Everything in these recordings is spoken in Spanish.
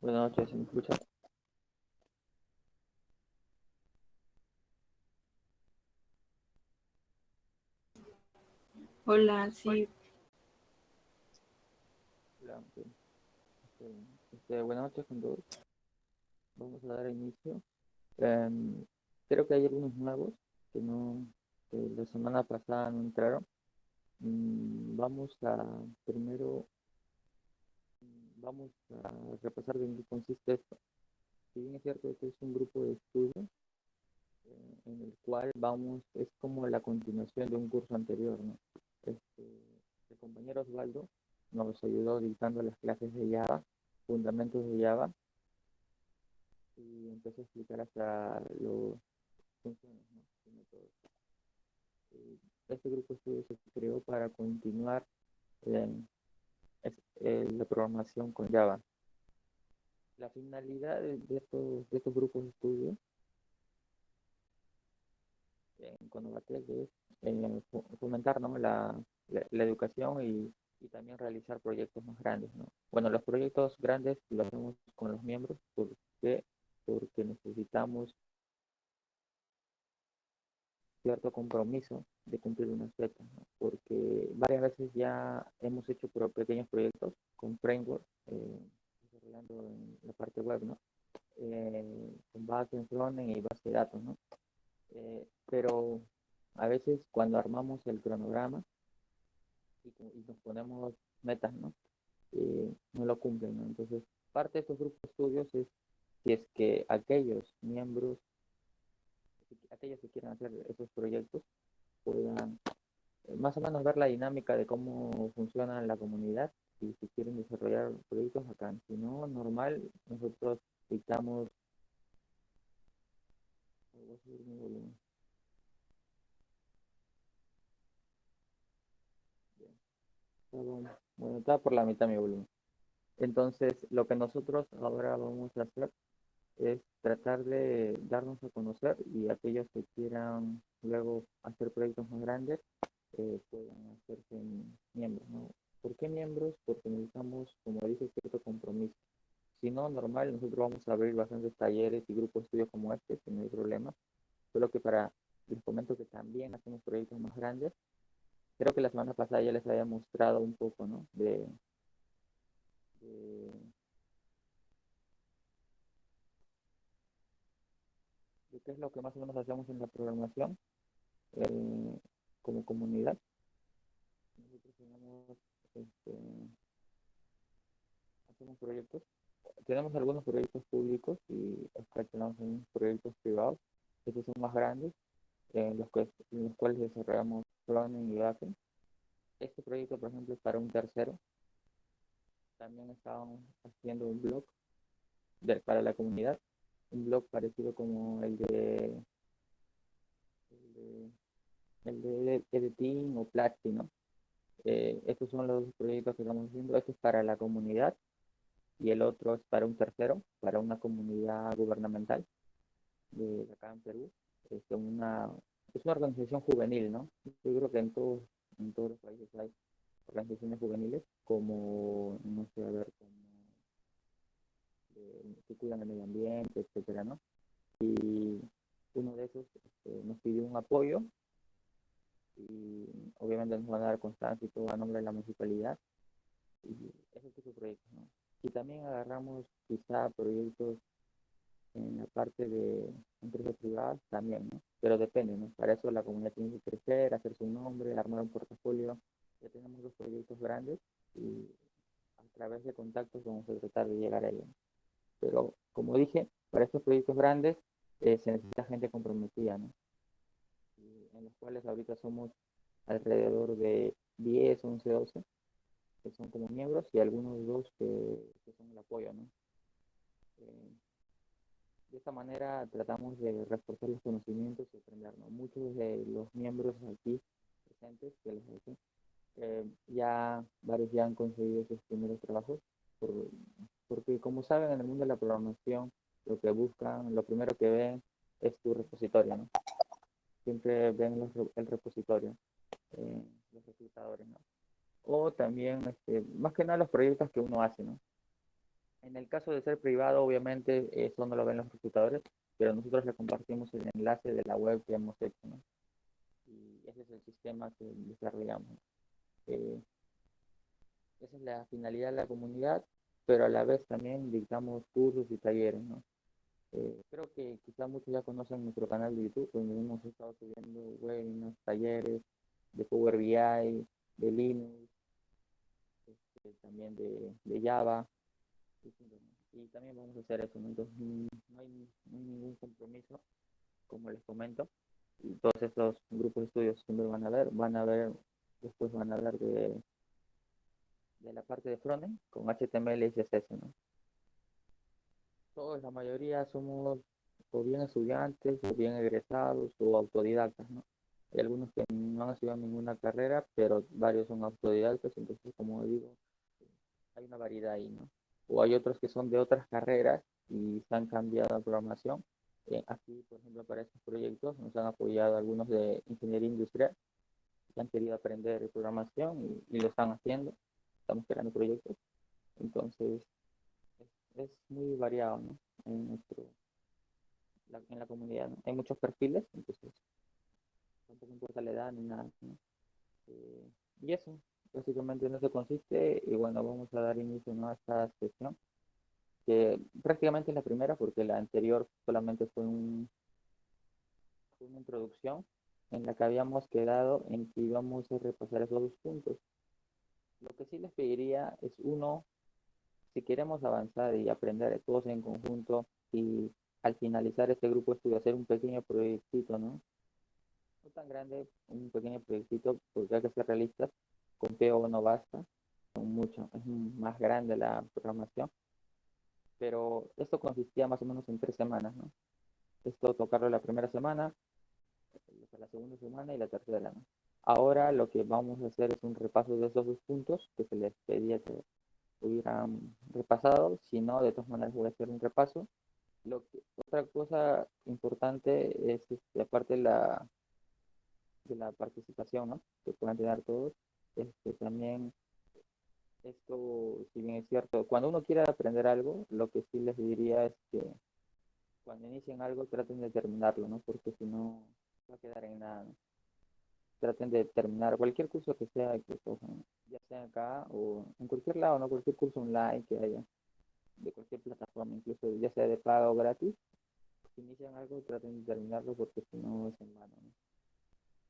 Buenas noches, ¿se me escucha? Hola, sí, Hola, ok. Este, Buenas noches con todos. Vamos a dar inicio. Em, Creo que hay algunos nuevos que no, que la semana pasada no entraron. Vamos a, primero, vamos a repasar de en qué consiste esto. Si bien es cierto que es un grupo de estudio en el cual es como la continuación de un curso anterior, ¿no? Este, el compañero Osvaldo nos ayudó dictando las clases de Java, fundamentos de Java, y empecé a explicar hasta los funciones, ¿no? Y métodos. Este grupo de estudio se creó para continuar eh, la programación con Java. La finalidad de estos grupos de estudio en Conovatec es fomentar, ¿no? La educación y también realizar proyectos más grandes, ¿no? Bueno, los proyectos grandes los hacemos con los miembros. ¿Por qué? Porque necesitamos cierto compromiso de cumplir unas fechas, ¿no? Porque varias veces ya hemos hecho pequeños proyectos con framework, desarrollando en la parte web, ¿no? Con base en frontend y base de datos, ¿no? Pero a veces cuando armamos el cronograma y nos ponemos metas, ¿no? No lo cumplen, ¿no? Entonces, parte de estos grupos de estudios es si es que aquellos que quieran hacer esos proyectos, puedan más o menos ver la dinámica de cómo funciona la comunidad y si quieren desarrollar proyectos acá. Si no, normal, nosotros dictamos. Voy a subir mi volumen. Bueno, está por la mitad mi volumen. Entonces, lo que nosotros ahora vamos a hacer es tratar de darnos a conocer y aquellos que quieran luego hacer proyectos más grandes puedan hacerse miembros, ¿no? ¿Por qué miembros? Porque necesitamos, como dice, cierto compromiso. Si no, normal, nosotros vamos a abrir bastantes talleres y grupos de estudio como este, que no hay problema. Solo que les comento que también hacemos proyectos más grandes. Creo que la semana pasada ya les había mostrado un poco, ¿no? De, de qué es lo que más o menos hacemos en la programación eh, como comunidad. Nosotros este, hacemos proyectos. Tenemos algunos proyectos públicos y hasta tenemos unos proyectos privados. Estos son más grandes, en los cuales desarrollamos frontend y backend. Este proyecto, por ejemplo, es para un tercero. También estábamos haciendo un blog para la comunidad, un blog parecido como el de Editing o Platzi, ¿no? Estos son los dos proyectos que estamos haciendo. Este es para la comunidad y el otro es para un tercero, para una comunidad gubernamental de acá en Perú. Es una organización juvenil, ¿no? Yo creo que en todos los países hay organizaciones juveniles, como, no sé, a ver, como que cuidan el medio ambiente, etcétera, ¿no? Y uno de esos nos pidió un apoyo y obviamente nos van a dar constancia y todo a nombre de la municipalidad y ese tipo de proyectos, ¿no? Y también agarramos quizá proyectos en la parte de empresas privadas también, ¿no? Pero depende, ¿no? Para eso la comunidad tiene que crecer, hacer su nombre, armar un portafolio. Ya tenemos los proyectos grandes y a través de contactos vamos a tratar de llegar a ellos. Pero como dije, para estos proyectos grandes se necesita gente comprometida, ¿no? Y en los cuales ahorita somos alrededor de 10, 11, 12 que son como miembros y algunos dos que son el apoyo, ¿no? Eh, de esta manera tratamos de reforzar los conocimientos y aprender, ¿no? Muchos de los miembros aquí presentes, que les decía, ya varios ya han conseguido sus primeros trabajos, por, porque como saben, en el mundo de la programación, lo que buscan, lo primero que ven es tu repositorio, ¿no? Siempre ven el repositorio, los reclutadores, ¿no? O también, más que nada, los proyectos que uno hace, ¿no? En el caso de ser privado, obviamente eso no lo ven los reclutadores, pero nosotros le compartimos el enlace de la web que hemos hecho, ¿no? Y ese es el sistema que desarrollamos. Eh, Esa es la finalidad de la comunidad, pero a la vez también dictamos cursos y talleres, ¿no? Creo que quizá muchos ya conocen nuestro canal de YouTube, donde hemos estado subiendo webinars, talleres de Power BI, de Linux, también de Java, y también vamos a hacer eso, ¿no? Entonces no hay ningún compromiso, como les comento, y todos estos grupos de estudios siempre van a ver, después van a hablar de la parte de frontend con HTML y CSS, ¿no? Todos, la mayoría somos o bien estudiantes, o bien egresados, o autodidactas, ¿no? Hay algunos que no han estudiado ninguna carrera, pero varios son autodidactas, entonces, como digo, hay una variedad ahí, ¿no? O hay otros que son de otras carreras y se han cambiado a programación. Aquí, por ejemplo, para estos proyectos nos han apoyado algunos de ingeniería industrial que han querido aprender programación y lo están haciendo. Estamos creando proyectos. Entonces, es muy variado, ¿no? En, en la comunidad, ¿no? Hay muchos perfiles, entonces tampoco importa la edad ni nada, ¿no? Y eso, básicamente en eso consiste. Y bueno, vamos a dar inicio, ¿no?, a esta sesión, que prácticamente es la primera porque la anterior solamente fue una introducción en la que habíamos quedado en que íbamos a repasar esos dos puntos. Lo que sí les pediría es uno, si queremos avanzar y aprender todos en conjunto y al finalizar este grupo de estudio hacer un pequeño proyectito, ¿no? No tan grande, un pequeño proyectito, porque hay que ser realistas, con PO no basta, con mucho, es más grande la programación, pero esto consistía más o menos en 3 semanas, ¿no? Esto tocarlo la primera semana, la segunda semana y la tercera, ¿no? Ahora lo que vamos a hacer es un repaso de esos dos puntos que se les pedía que hubieran repasado. Si no, de todas maneras voy a hacer un repaso. Otra cosa importante es, aparte de la participación, ¿no?, que puedan tener todos, también esto, si bien es cierto, cuando uno quiere aprender algo, lo que sí les diría es que cuando inicien algo traten de terminarlo, ¿no? Porque si no va a quedar en nada, ¿no? Traten de terminar cualquier curso que sea que cojan, ya sea acá o en cualquier lado, ¿no? Cualquier curso online que haya, de cualquier plataforma, incluso ya sea de pago o gratis, si inician algo traten de terminarlo porque si no es en vano, ¿no?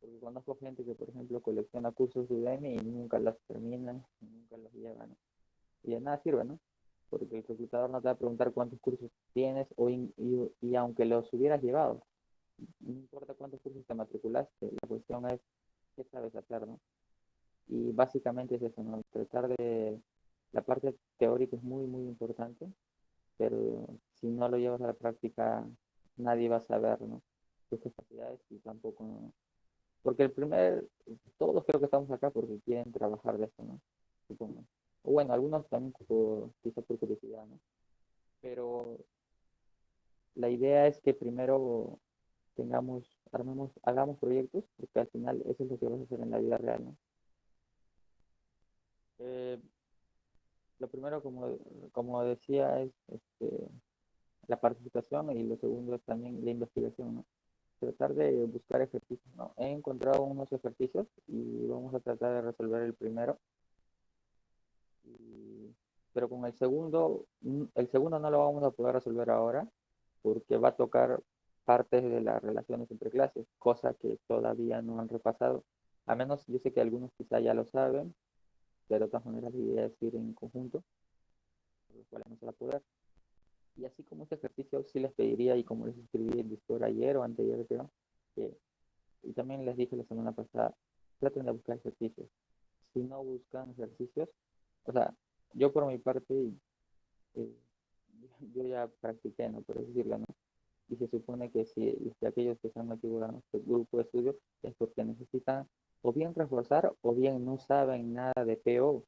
Porque conozco gente que, por ejemplo, colecciona cursos de Udemy y nunca los terminan, nunca los llevan, ¿no? Y de nada sirve, ¿no? Porque el reclutador no te va a preguntar cuántos cursos tienes y aunque los hubieras llevado, no importa cuántos cursos te matriculaste, la cuestión es qué sabes hacer, ¿no? Y básicamente es eso, ¿no? Tratar de... La parte teórica es muy, muy importante, pero si no lo llevas a la práctica, nadie va a saber, ¿no?, tus capacidades y tampoco... Porque todos creo que estamos acá porque quieren trabajar de esto, ¿no? Supongo. O bueno, algunos también quizá por curiosidad, ¿no? Pero la idea es que primero hagamos proyectos, porque al final eso es lo que vas a hacer en la vida real, ¿no? Eh, lo primero, como decía, es la participación, y lo segundo es también la investigación, ¿no? Tratar de buscar ejercicios, ¿no? He encontrado unos ejercicios y vamos a tratar de resolver el primero, pero con el segundo no lo vamos a poder resolver ahora porque va a tocar partes de las relaciones entre clases, cosa que todavía no han repasado. A menos yo sé que algunos quizá ya lo saben, pero de todas maneras la idea es ir en conjunto, por lo cual no se va a poder. Y así como este ejercicio sí les pediría, y como les escribí en Discord ayer o anteayer, creo, que, y también les dije la semana pasada, traten de buscar ejercicios. Si no buscan ejercicios, o sea, yo por mi parte, eh, yo ya practiqué, ¿no? Por decirlo, ¿no? Y se supone que si aquellos que están metidos en este grupo de estudio es porque necesitan o bien reforzar o bien no saben nada de PO.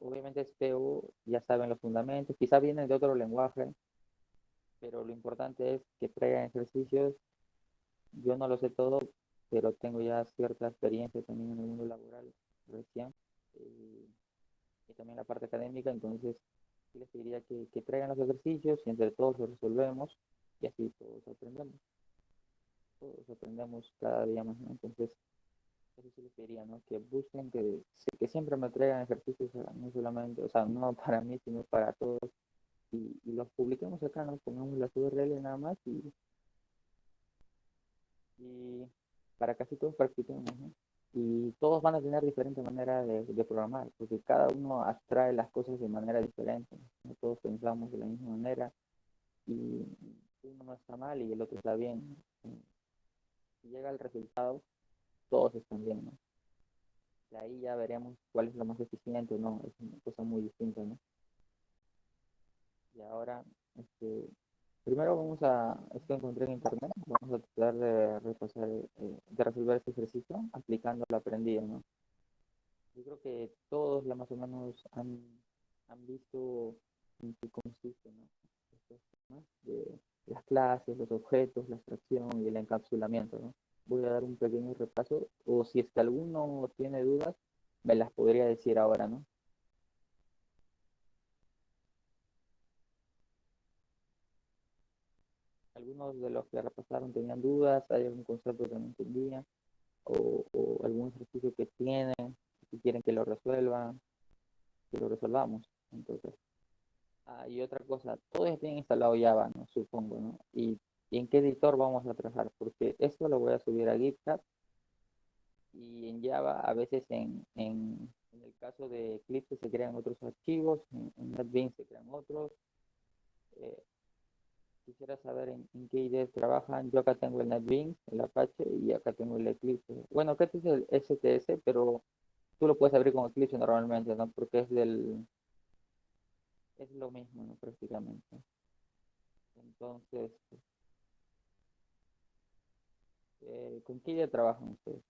Obviamente es PO, ya saben los fundamentos, quizá vienen de otro lenguaje, pero lo importante es que traigan ejercicios. Yo no lo sé todo, pero tengo ya cierta experiencia también en el mundo laboral recién, y también la parte académica, entonces Sí les pediría que traigan los ejercicios y entre todos los resolvemos y así todos aprendemos cada día más, ¿no? Entonces, eso sí les pediría, ¿no? Que busquen que siempre me traigan ejercicios, no solamente, o sea, no para mí, sino para todos y los publiquemos acá, ¿no? Pongamos las URL nada más y para casi todos practiquemos, ¿no? Y todos van a tener diferente manera de programar, porque cada uno abstrae las cosas de manera diferente, ¿no? Todos pensamos de la misma manera y uno no está mal y el otro está bien, ¿no? Si llega el resultado, todos están bien, ¿no? De ahí ya veremos cuál es lo más eficiente o no, es una cosa muy distinta, ¿no? Y ahora, este, primero esto encontré en internet, vamos a tratar de repasar, de resolver este ejercicio aplicando lo aprendido, ¿no? Yo creo que todos ya más o menos han visto en qué consiste, ¿no? Estos temas de las clases, los objetos, la abstracción y el encapsulamiento, ¿no? Voy a dar un pequeño repaso, o si es que alguno tiene dudas, me las podría decir ahora, ¿no? Algunos de los que repasaron tenían dudas, hay algún concepto que no entendían, o algún ejercicio que tienen, que quieren que lo resuelvan, que lo resolvamos. Entonces, y otra cosa, todos ya tienen instalado Java, ¿no? Supongo, ¿no? Y en qué editor vamos a trabajar, porque esto lo voy a subir a GitHub y en Java a veces en el caso de Eclipse se crean otros archivos, en NetBeans se crean otros. Eh, Quisiera saber en qué IDE trabajan. Yo acá tengo el NetBeans, el Apache y acá tengo el Eclipse. Bueno, acá este es el STS, pero tú lo puedes abrir con Eclipse normalmente, ¿no? Porque es lo mismo, ¿no? Prácticamente. Entonces, ¿con qué IDE trabajan ustedes?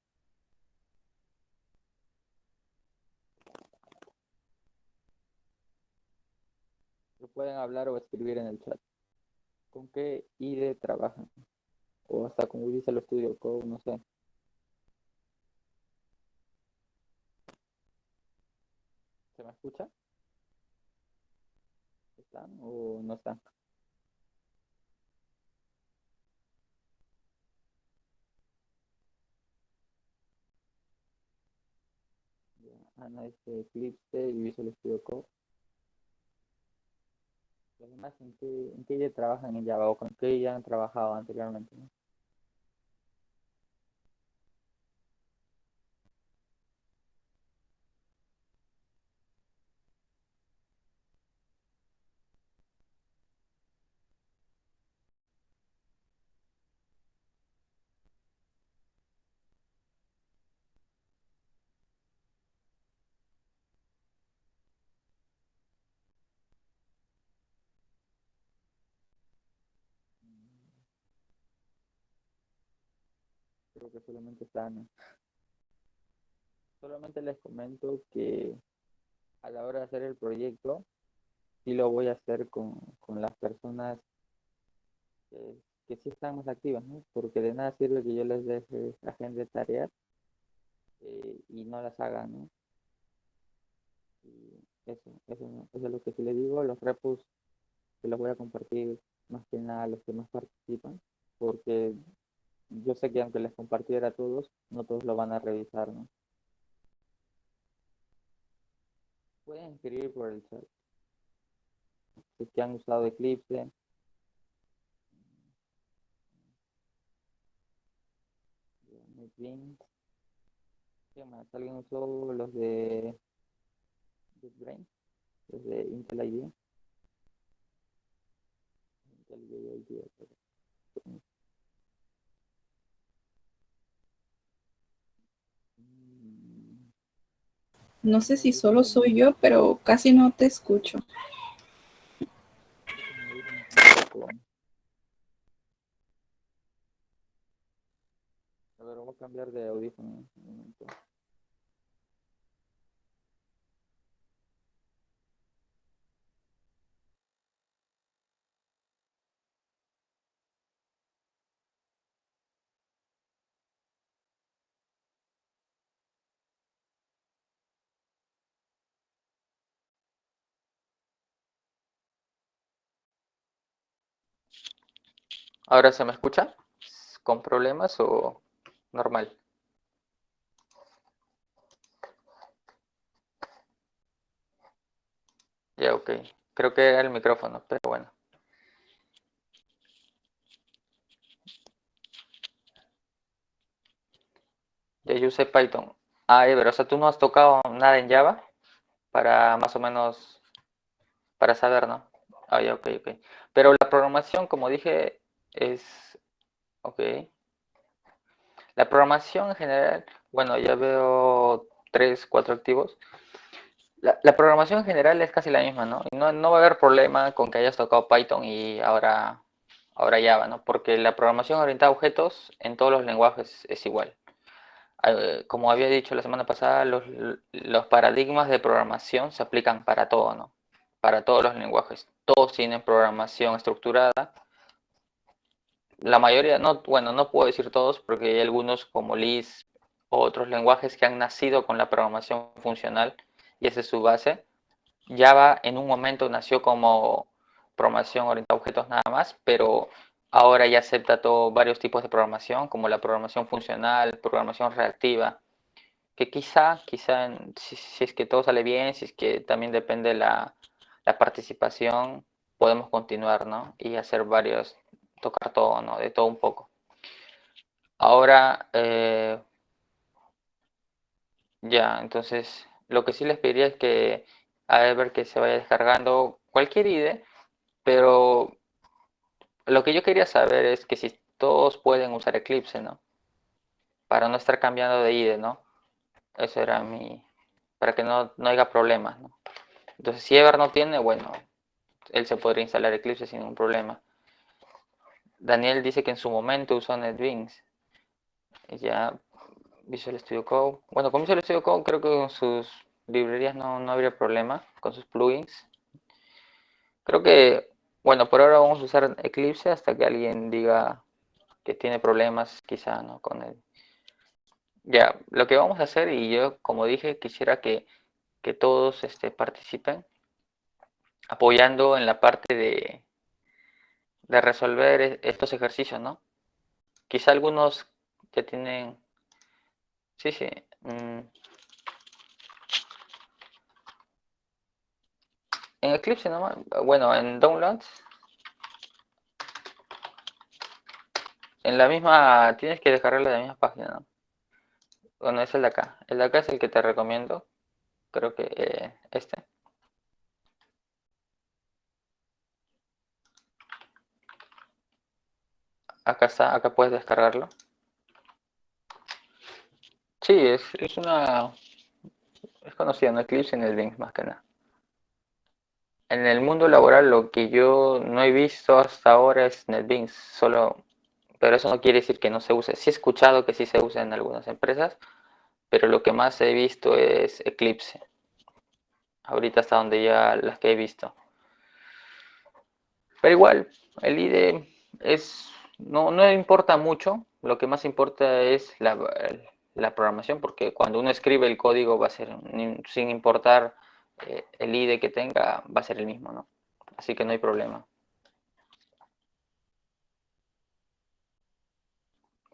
Lo pueden hablar o escribir en el chat. ¿Con qué IDE trabajan? O hasta con Visual Studio Code, no sé. ¿Se me escucha? ¿Están o no están? No, Eclipse y Visual Studio Code. Los demás, ¿en qué IDE trabajan en Java o con qué ya han trabajado anteriormente, ¿no? Creo que solamente están, ¿no? Solamente les comento que a la hora de hacer el proyecto, sí lo voy a hacer con las personas que, que sí están más activas, ¿no? Porque de nada sirve que yo les deje agenda de tareas y no las hagan, ¿no? Y eso, ¿no? Eso es lo que sí les digo, los repos se los voy a compartir más que nada a los que más participan, porque yo sé que aunque les compartiera a todos, no todos lo van a revisar, ¿no? Pueden escribir por el chat, si es que han usado Eclipse, NetBeans, ¿qué más? ¿Alguien usó los de JetBrains? Los de Intel ID, Intel ID, mm, No sé no si dice solo el soy nombre. yo, pero casi no te escucho. Creo que mi audífono está un poco. A ver, vamos a cambiar de audífono un momento. ¿Ahora se me escucha? ¿Con problemas o normal? Ya, ok. Creo que era el micrófono, pero bueno. Ya yo usé Python. Ah, pero o sea, tú no has tocado nada en Java para más o menos, para saber, ¿no? Ah, ya, ok, ok. Pero la programación, como dije, es, ok. La programación en general, bueno, ya veo tres, cuatro activos. La programación en general es casi la misma, ¿no? Y no va a haber problema con que hayas tocado Python y ahora Java, ¿no? Porque la programación orientada a objetos en todos los lenguajes es igual. Como había dicho la semana pasada, los paradigmas de programación se aplican para todo, ¿no? Para todos los lenguajes. Todos tienen programación estructurada. La mayoría, no, bueno, no puedo decir todos porque hay algunos como Lisp o otros lenguajes que han nacido con la programación funcional y esa es su base. Java en un momento nació como programación orientada a objetos nada más, pero ahora ya acepta varios tipos de programación, como la programación funcional, programación reactiva, que quizá si es que todo sale bien, si es que también depende la participación, podemos continuar, ¿no? Y hacer varios, tocar todo, ¿no? De todo un poco. Ahora, ya, entonces, lo que sí les pediría es que a ver que se vaya descargando cualquier IDE, pero lo que yo quería saber es que si todos pueden usar Eclipse, ¿no? Para no estar cambiando de IDE, ¿no? Eso era para que no haya problemas, ¿no? Entonces, si Ever no tiene, bueno, él se podría instalar Eclipse sin ningún problema. Daniel dice que en su momento usó NetBeans. Ya, Visual Studio Code. Bueno, con Visual Studio Code creo que con sus librerías no habría problema, con sus plugins. Creo que, bueno, por ahora vamos a usar Eclipse hasta que alguien diga que tiene problemas quizá, ¿no? Con él. Ya, lo que vamos a hacer, y yo, como dije, quisiera que todos participen apoyando en la parte de resolver estos ejercicios, ¿no? Quizá algunos ya tienen, sí, sí, en Eclipse nomás, bueno, en Downloads, en la misma, tienes que descargarla de la misma página, ¿no? Bueno, es el de acá es el que te recomiendo, creo que este. Acá está, acá puedes descargarlo. Sí, es conocido, ¿no? Eclipse en el Link más que nada. En el mundo laboral lo que yo no he visto hasta ahora es NetBeans, solo, pero eso no quiere decir que no se use. Sí he escuchado que sí se usa en algunas empresas, pero lo que más he visto es Eclipse. Ahorita hasta donde ya las que he visto. Pero igual, el IDE no importa mucho, lo que más importa es la programación, porque cuando uno escribe el código va a ser, sin importar el IDE que tenga, va a ser el mismo, ¿no? Así que no hay problema.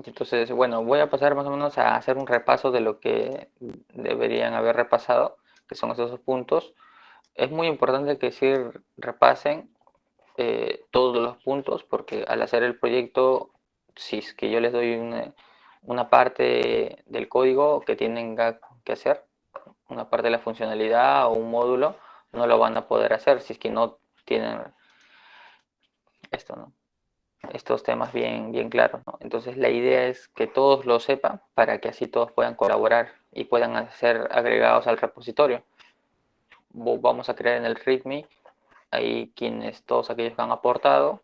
Entonces, bueno, voy a pasar más o menos a hacer un repaso de lo que deberían haber repasado, que son esos dos puntos. Es muy importante que sí repasen todos los puntos, porque al hacer el proyecto, si es que yo les doy una parte del código que tienen que hacer, una parte de la funcionalidad o un módulo, no lo van a poder hacer si es que no tienen esto, ¿no? Estos temas bien claros, ¿no? Entonces la idea es que todos lo sepan para que así todos puedan colaborar y puedan ser agregados al repositorio. Vamos a crear en el README ahí todos aquellos que han aportado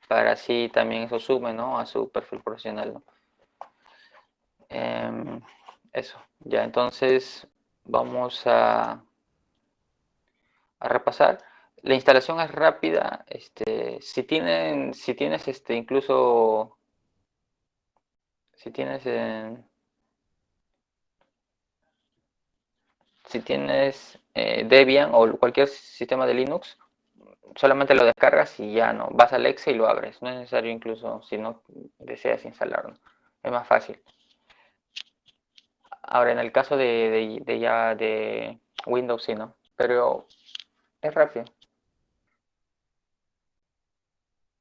para así también eso sume, ¿no? A su perfil profesional, ¿no? Eso, ya entonces vamos a repasar. La instalación es rápida, si tienes incluso, si tienes, si tienes Debian o cualquier sistema de Linux, solamente lo descargas y ya no. Vas al Exe y lo abres. No es necesario incluso si no deseas instalarlo. Es más fácil. Ahora, en el caso de Windows, sí, ¿no? Pero es rápido.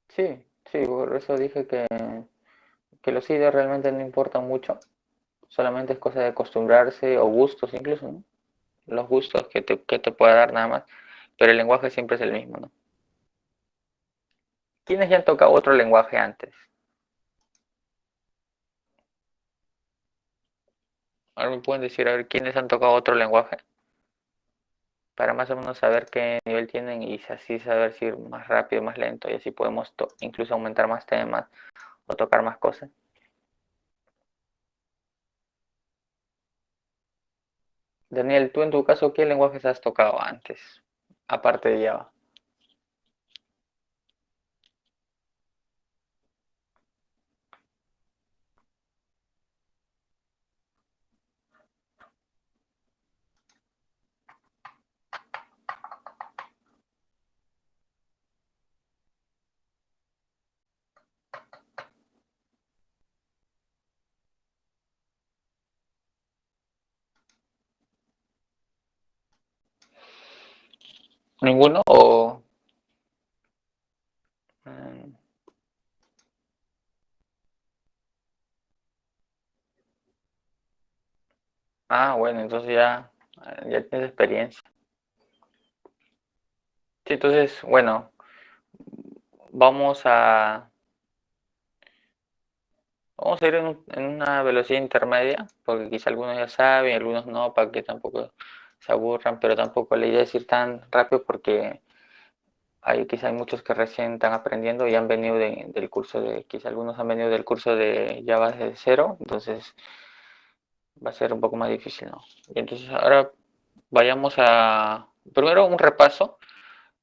Sí, sí, por eso dije que los IDE realmente no importan mucho. Solamente es cosa de acostumbrarse o gustos incluso, ¿no? Los gustos que te pueda dar nada más. Pero el lenguaje siempre es el mismo, ¿no? ¿Quiénes ya han tocado otro lenguaje antes? Ahora me pueden decir, a ver, ¿quiénes han tocado otro lenguaje? Para más o menos saber qué nivel tienen y así saber si ir más rápido, más lento y así podemos incluso aumentar más temas o tocar más cosas. Daniel, tú en tu caso, ¿qué lenguajes has tocado antes? Aparte de Java. ¿Ninguno? O... mm, bueno, entonces ya tienes experiencia. Sí, entonces, bueno, vamos a, vamos a ir en una velocidad intermedia, porque quizá algunos ya saben, algunos no, para que tampoco se aburran, pero tampoco la idea es ir tan rápido porque quizá hay muchos que recién están aprendiendo y han venido del curso quizá algunos han venido del curso de Java desde cero, entonces va a ser un poco más difícil, ¿no? Y entonces ahora vayamos primero un repaso.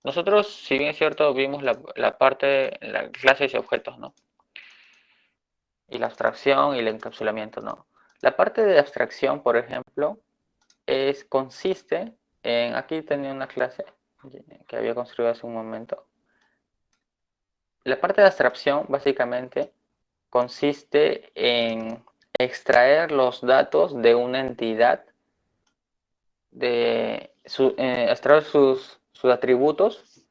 Nosotros, si bien es cierto, vimos la parte, la clases y objetos, ¿no? Y la abstracción y el encapsulamiento, ¿no? La parte de abstracción, por ejemplo, consiste en, aquí tenía una clase que había construido hace un momento. La parte de abstracción, básicamente, consiste en extraer los datos de una entidad, extraer sus atributos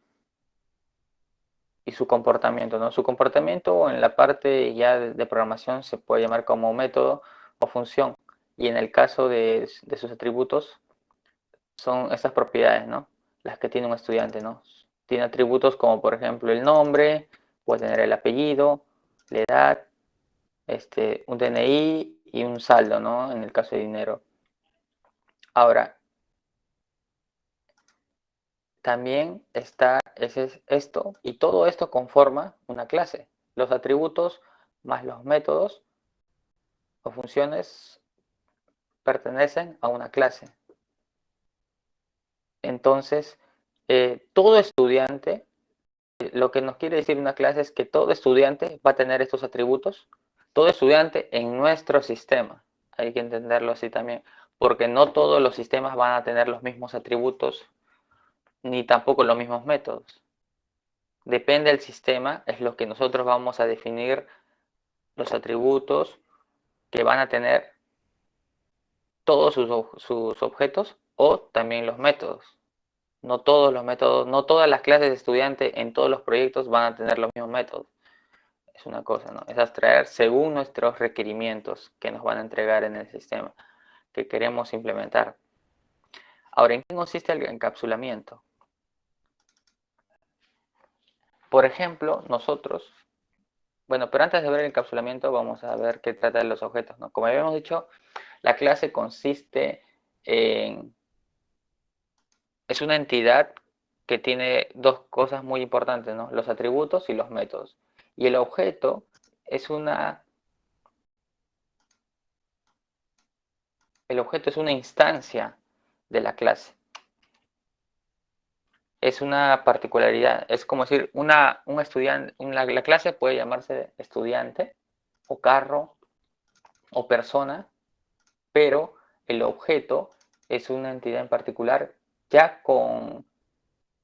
y su comportamiento, ¿no? Su comportamiento en la parte ya de programación se puede llamar como método o función. Y en el caso de sus atributos son estas propiedades, ¿no? Las que tiene un estudiante, ¿no? Tiene atributos como por ejemplo el nombre, puede tener el apellido, la edad, un DNI y un saldo, ¿no? En el caso de dinero. Ahora, también está esto y todo esto conforma una clase. Los atributos más los métodos o funciones pertenecen a una clase. Entonces, todo estudiante, lo que nos quiere decir una clase es que todo estudiante va a tener estos atributos, todo estudiante en nuestro sistema. Hay que entenderlo así también, porque no todos los sistemas van a tener los mismos atributos, ni tampoco los mismos métodos. Depende del sistema, es lo que nosotros vamos a definir los atributos que van a tener todos sus objetos o también los métodos. No todos los métodos, no todas las clases de estudiante en todos los proyectos van a tener los mismos métodos. Es una cosa, ¿no? Es abstraer según nuestros requerimientos que nos van a entregar en el sistema que queremos implementar. Ahora, ¿en qué consiste el encapsulamiento? Por ejemplo, nosotros, bueno, pero antes de ver el encapsulamiento vamos a ver qué trata de los objetos, ¿no? Como habíamos dicho, la clase consiste en, es una entidad que tiene dos cosas muy importantes, ¿no? Los atributos y los métodos. Y el objeto es el objeto es una instancia de la clase. Es una particularidad, es como decir, un estudiante, la clase puede llamarse estudiante o carro o persona, pero el objeto es una entidad en particular ya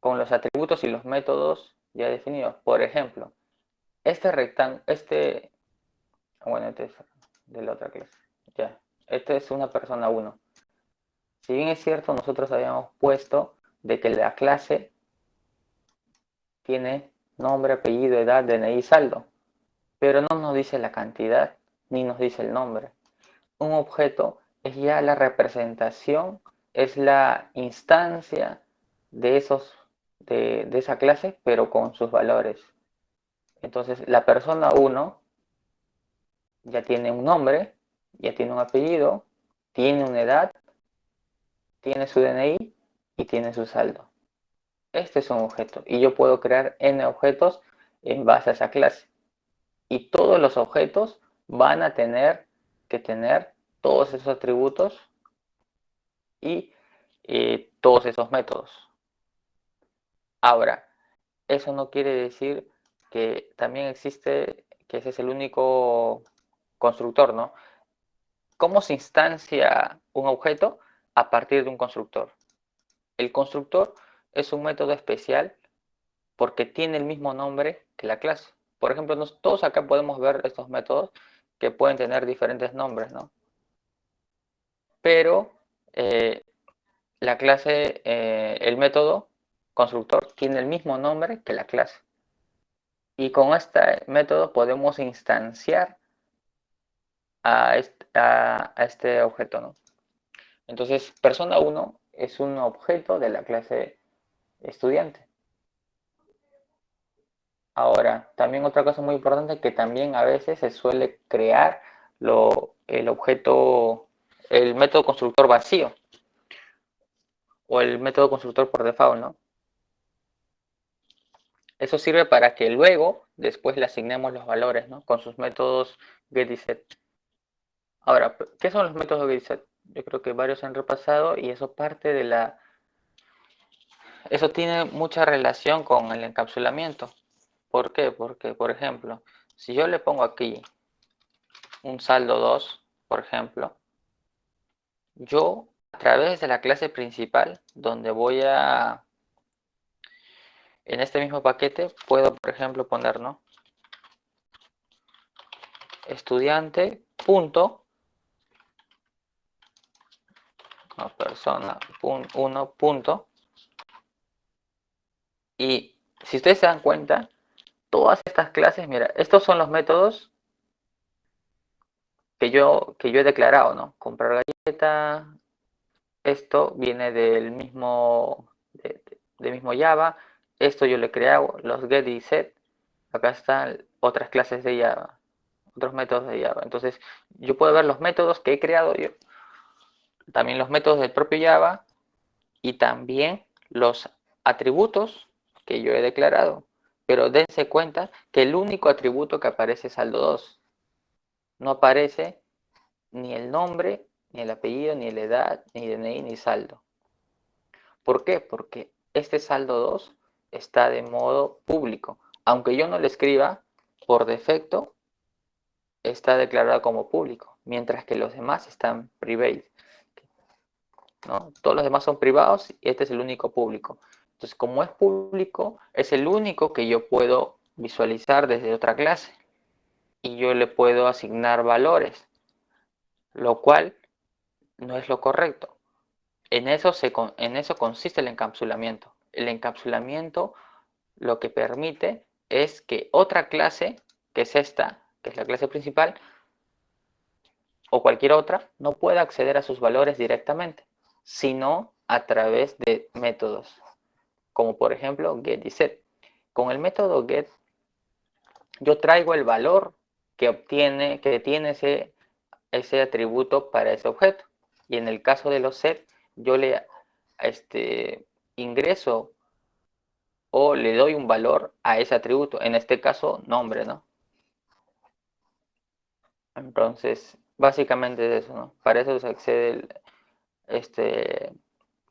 con los atributos y los métodos ya definidos. Por ejemplo, este rectángulo, bueno, este es de la otra clase. Ya, este es una persona 1. Si bien es cierto, nosotros habíamos puesto de que la clase tiene nombre, apellido, edad, DNI y saldo, pero no nos dice la cantidad ni nos dice el nombre. Un objeto es ya la representación, es la instancia de esa clase, pero con sus valores. Entonces, la persona 1 ya tiene un nombre, ya tiene un apellido, tiene una edad, tiene su DNI y tiene su saldo. Este es un objeto y yo puedo crear n objetos en base a esa clase. Y todos los objetos van a tener que tener todos esos atributos y todos esos métodos. Ahora, eso no quiere decir que también existe, que ese es el único constructor, ¿no? ¿Cómo se instancia un objeto? A partir de un constructor. El constructor es un método especial porque tiene el mismo nombre que la clase. Por ejemplo, todos acá podemos ver estos métodos que pueden tener diferentes nombres, ¿no? Pero la clase, el método constructor tiene el mismo nombre que la clase. Y con este método podemos instanciar a este objeto, ¿no? Entonces, persona 1 es un objeto de la clase estudiante. Ahora, también otra cosa muy importante que también a veces se suele crear el objeto, el método constructor vacío o el método constructor por default, ¿no? Eso sirve para que luego, después le asignemos los valores, ¿no? Con sus métodos get y set. Ahora, ¿qué son los métodos get y set? Yo creo que varios han repasado y eso parte de la... Eso tiene mucha relación con el encapsulamiento. ¿Por qué? Porque, por ejemplo, si yo le pongo aquí un saldo 2, por ejemplo, yo a través de la clase principal, donde voy a, en este mismo paquete, puedo, por ejemplo, poner, ¿no? Estudiante, punto, no, persona, 1, punto. Y si ustedes se dan cuenta, todas estas clases, mira, estos son los métodos que yo he declarado, ¿no? Comprar galleta, esto viene del mismo, del mismo Java, esto yo le he creado, los get y set, acá están otras clases de Java, otros métodos de Java. Entonces, yo puedo ver los métodos que he creado yo, también los métodos del propio Java y también los atributos que yo he declarado. Pero dense cuenta que el único atributo que aparece es saldo 2. No aparece ni el nombre, ni el apellido, ni la edad, ni DNI, ni saldo. ¿Por qué? Porque este saldo 2 está de modo público. Aunque yo no lo escriba, por defecto está declarado como público, mientras que los demás están private, ¿no? Todos los demás son privados y este es el único público. Entonces, como es público, es el único que yo puedo visualizar desde otra clase y yo le puedo asignar valores, lo cual no es lo correcto. En eso consiste el encapsulamiento. El encapsulamiento lo que permite es que otra clase, que es esta, que es la clase principal, o cualquier otra, no pueda acceder a sus valores directamente, sino a través de métodos, como por ejemplo get y set. Con el método get, yo traigo el valor que tiene ese atributo para ese objeto. Y en el caso de los set, yo le ingreso o le doy un valor a ese atributo, en este caso nombre, ¿no? Entonces, básicamente es eso, ¿no? Para eso se accede,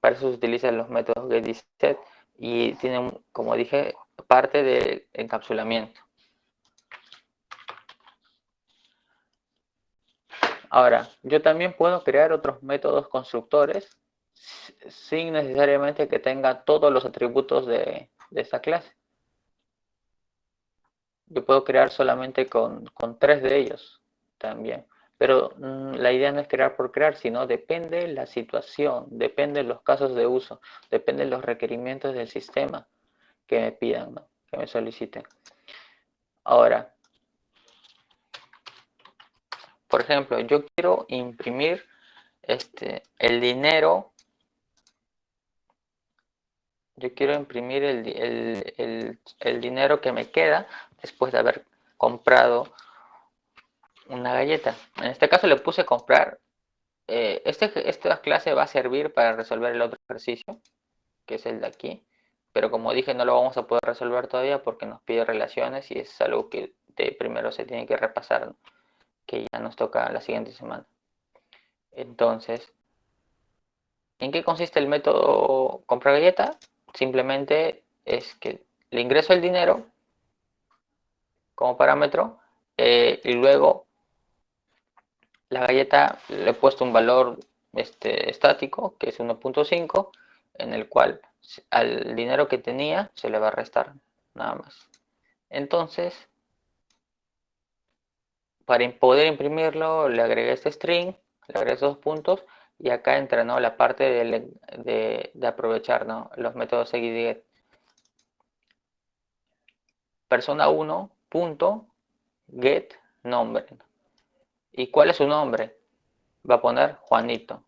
para eso se utilizan los métodos get y set y tienen, como dije, parte del encapsulamiento. Ahora, yo también puedo crear otros métodos constructores sin necesariamente que tenga todos los atributos de esta clase. Yo puedo crear solamente con 3 de ellos también. Pero la idea no es crear por crear, sino depende de la situación, depende de los casos de uso, depende de los requerimientos del sistema que me pidan, ¿no? Que me soliciten. Ahora, por ejemplo, yo quiero imprimir el dinero. Yo quiero imprimir el dinero que me queda después de haber comprado una galleta. En este caso le puse comprar. Esta clase va a servir para resolver el otro ejercicio, que es el de aquí. Pero como dije, no lo vamos a poder resolver todavía porque nos pide relaciones y es algo que primero se tiene que repasar, ¿no? Que ya nos toca la siguiente semana. Entonces, ¿en qué consiste el método comprar galleta? Simplemente es que le ingreso el dinero como parámetro y luego la galleta le he puesto un valor estático que es 1.5 en el cual al dinero que tenía se le va a restar nada más. Entonces, para poder imprimirlo le agregué este string, le agregué estos puntos y acá entra, ¿no?, la parte de aprovechar, ¿no?, los métodos segid y get. Persona 1 punto get nombre. ¿Y cuál es su nombre? Va a poner Juanito,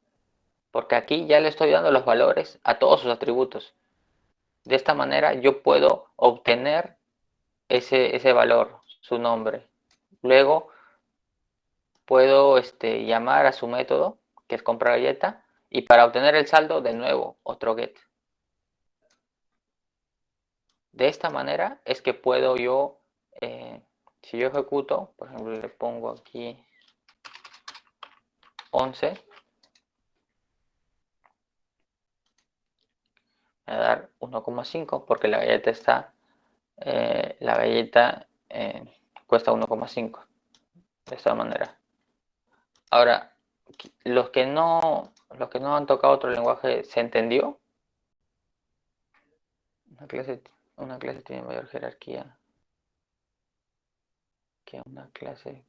porque aquí ya le estoy dando los valores a todos sus atributos. De esta manera yo puedo obtener ese valor, su nombre. Luego puedo llamar a su método, que es comprar galleta, y para obtener el saldo, de nuevo, otro get. De esta manera es que puedo yo, si yo ejecuto, por ejemplo, le pongo aquí 11, me va a dar 1,5 porque la galleta cuesta 1,5 de esta manera. Ahora, los que no han tocado otro lenguaje, ¿se entendió? Una clase tiene mayor jerarquía que una clase.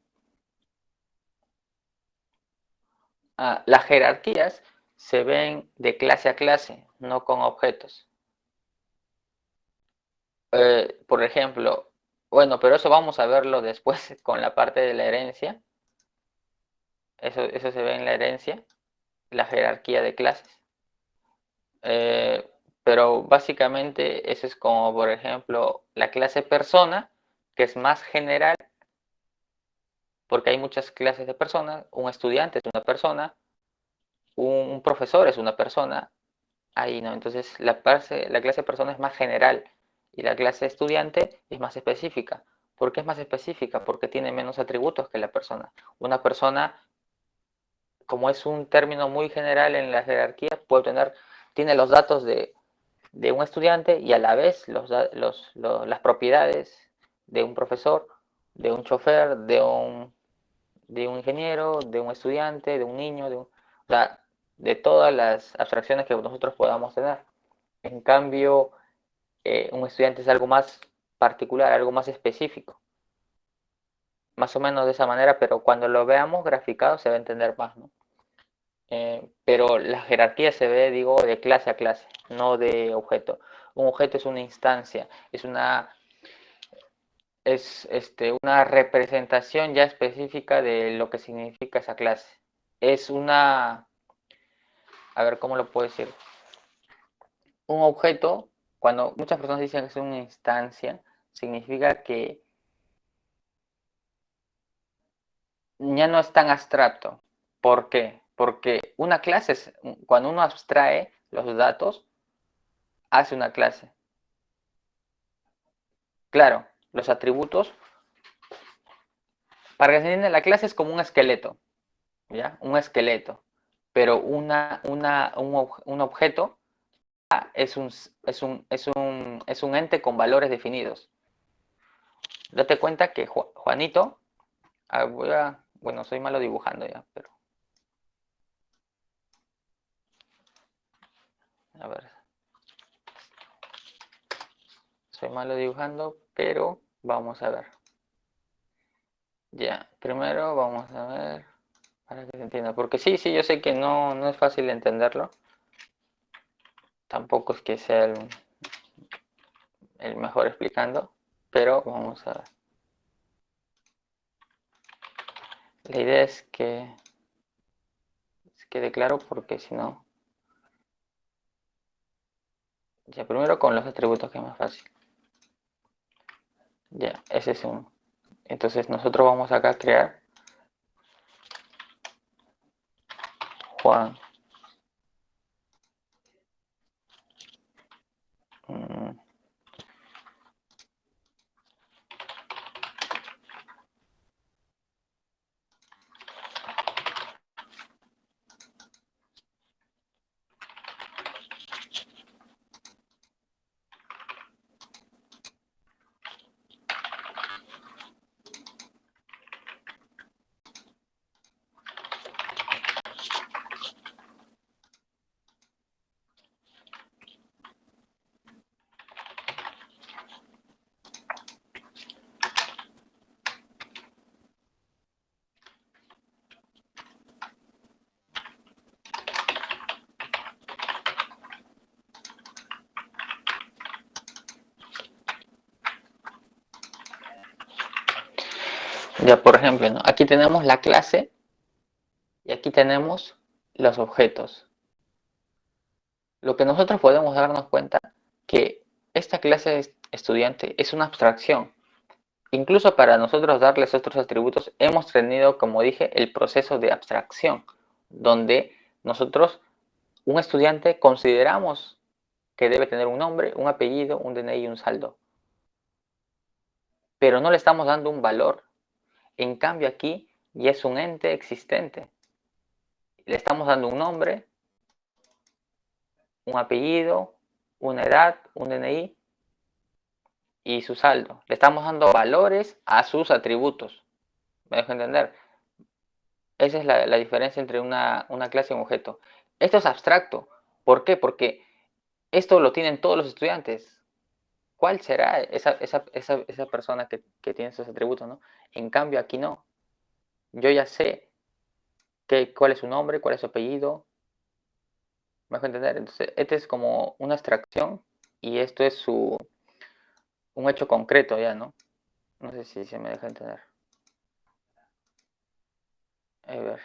Las jerarquías se ven de clase a clase, no con objetos. Por ejemplo, bueno, pero eso vamos a verlo después con la parte de la herencia. Eso se ve en la herencia, la jerarquía de clases. Pero básicamente eso es como, por ejemplo, la clase persona, que es más general, porque hay muchas clases de personas. Un estudiante es una persona, un profesor es una persona, ahí no. Entonces la clase persona es más general y la clase estudiante es más específica. ¿Por qué es más específica? Porque tiene menos atributos que la persona. Una persona, como es un término muy general en la jerarquía, tiene los datos de un estudiante y a la vez las propiedades de un profesor, de un chofer, de un ingeniero, de un estudiante, de un niño, o sea, de todas las abstracciones que nosotros podamos tener. En cambio, un estudiante es algo más particular, algo más específico. Más o menos de esa manera, pero cuando lo veamos graficado se va a entender más, ¿no? Pero la jerarquía se ve, digo, de clase a clase, no de objeto. Un objeto es una instancia, una representación ya específica de lo que significa esa clase. Es a ver, ¿cómo lo puedo decir? Un objeto, cuando muchas personas dicen que es una instancia, significa que ya no es tan abstracto. ¿Por qué? Porque una clase cuando uno abstrae los datos, hace una clase. Claro, los atributos, para que se entienda, la clase es como un esqueleto, ¿ya? Un esqueleto. Pero un objeto es un ente con valores definidos. Date cuenta que Juanito, bueno, soy malo dibujando ya, pero A ver. Soy malo dibujando, pero vamos a ver. Ya, primero vamos a ver para que se entienda. Porque sí, yo sé que no es fácil entenderlo. Tampoco es que sea el mejor explicando, pero vamos a ver. La idea es que quede claro porque si no... Ya, primero con los atributos que es más fácil. Ya, ese es uno. Entonces nosotros vamos acá a crear Juan. Mm, Ya, por ejemplo, ¿no? Aquí tenemos la clase y aquí tenemos los objetos. Lo que nosotros podemos darnos cuenta que esta clase de estudiante es una abstracción. Incluso para nosotros darles otros atributos hemos tenido, como dije, el proceso de abstracción, donde nosotros, un estudiante, consideramos que debe tener un nombre, un apellido, un DNI y un saldo. Pero no le estamos dando un valor. En cambio aquí ya es un ente existente. Le estamos dando un nombre, un apellido, una edad, un DNI y su saldo. Le estamos dando valores a sus atributos. ¿Me dejo entender? Esa es la diferencia entre una clase y un objeto. Esto es abstracto. ¿Por qué? Porque esto lo tienen todos los estudiantes. ¿Cuál será esa persona que tiene esos atributos, ¿no? En cambio aquí no. Yo ya sé cuál es su nombre, cuál es su apellido. ¿Me dejo entender? Entonces, este es como una abstracción y esto es un hecho concreto ya, ¿no? No sé si se me deja entender. A ver.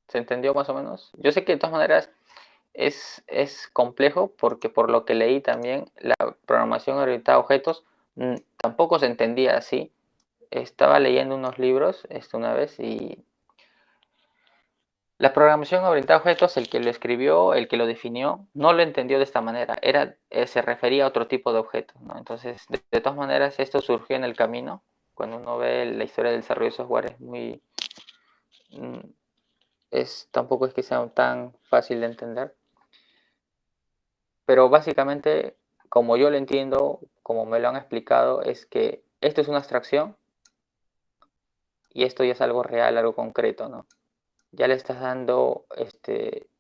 ¿Se entendió más o menos? Yo sé que de todas maneras es complejo porque por lo que leí también la programación orientada a objetos tampoco se entendía así. Estaba leyendo unos libros una vez y la programación orientada a objetos, el que lo escribió, el que lo definió, no lo entendió de esta manera. Se refería a otro tipo de objetos, ¿no? Entonces, de todas maneras, esto surgió en el camino. Cuando uno ve la historia del desarrollo de software es muy... tampoco es que sea tan fácil de entender. Pero básicamente, como yo lo entiendo, como me lo han explicado, es que esto es una abstracción y esto ya es algo real, algo concreto, ¿no? Ya le estás dando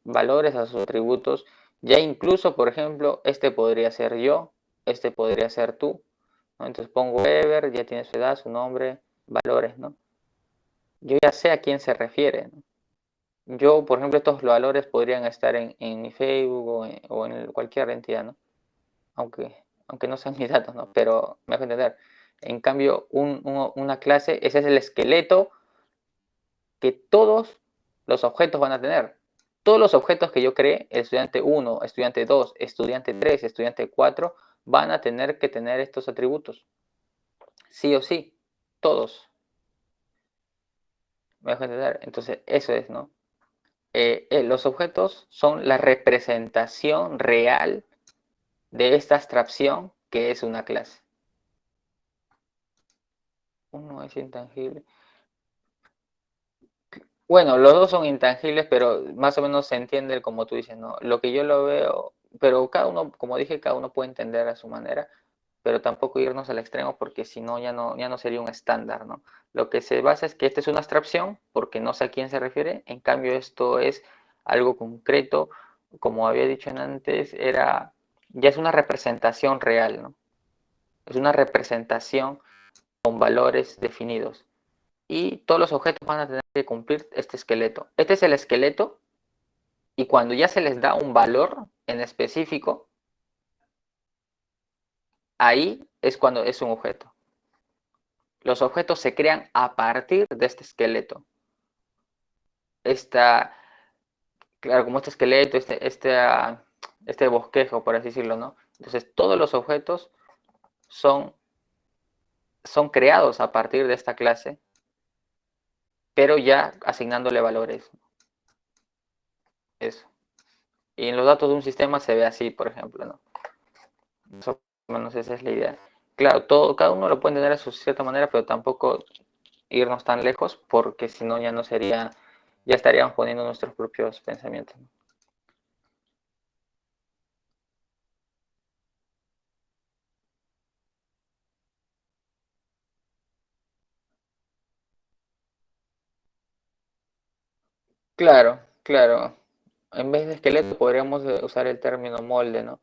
valores a sus atributos. Ya incluso, por ejemplo, este podría ser yo, este podría ser tú, ¿no? Entonces pongo Ever, ya tiene su edad, su nombre, valores, ¿no? Yo ya sé a quién se refiere, ¿no? Yo, por ejemplo, estos valores podrían estar en mi Facebook o en cualquier entidad, ¿no? Aunque no sean mis datos, ¿no? Pero me dejo entender. En cambio, una clase, ese es el esqueleto que todos los objetos van a tener. Todos los objetos que yo cree, el estudiante 1, estudiante 2, estudiante 3, estudiante 4, van a tener que tener estos atributos. Sí o sí, todos. ¿Me dejo entender? Entonces, eso es, ¿no? Los objetos son la representación real de esta abstracción que es una clase. Uno es intangible. Bueno, los dos son intangibles, pero más o menos se entiende como tú dices, ¿no? Lo que yo lo veo, pero cada uno, como dije, cada uno puede entender a su manera, pero tampoco irnos al extremo porque si no ya no sería un estándar, ¿no? Lo que se basa es que esta es una abstracción porque no sé a quién se refiere, en cambio esto es algo concreto, como había dicho antes, ya es una representación real, ¿no? Es una representación con valores definidos. Y todos los objetos van a tener que cumplir este esqueleto. Este es el esqueleto y cuando ya se les da un valor en específico, ahí es cuando es un objeto. Los objetos se crean a partir de este esqueleto. Claro, como este esqueleto, este bosquejo, por así decirlo, ¿no? Entonces, todos los objetos son creados a partir de esta clase, pero ya asignándole valores. Eso. Y en los datos de un sistema se ve así, por ejemplo, ¿no? Más o menos esa es la idea. Claro, cada uno lo puede entender de su cierta manera, pero tampoco irnos tan lejos, porque si no ya no sería, ya estaríamos poniendo nuestros propios pensamientos, ¿no? Claro, claro. En vez de esqueleto podríamos usar el término molde, ¿no?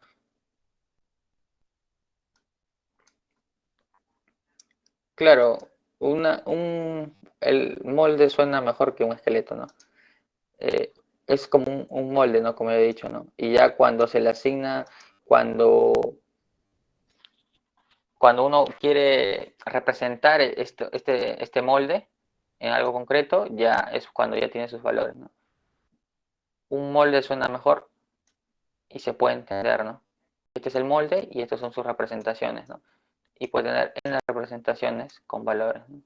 Claro, el molde suena mejor que un esqueleto, ¿no? Eh, es como un molde, ¿no? Como he dicho, ¿no? Y ya cuando se le asigna, cuando, cuando uno quiere representar este molde en algo concreto, ya es cuando ya tiene sus valores, ¿no? Un molde suena mejor y se puede entender, ¿no? Este es el molde y estas son sus representaciones, ¿no? Y puede tener en las representaciones con valores, ¿no?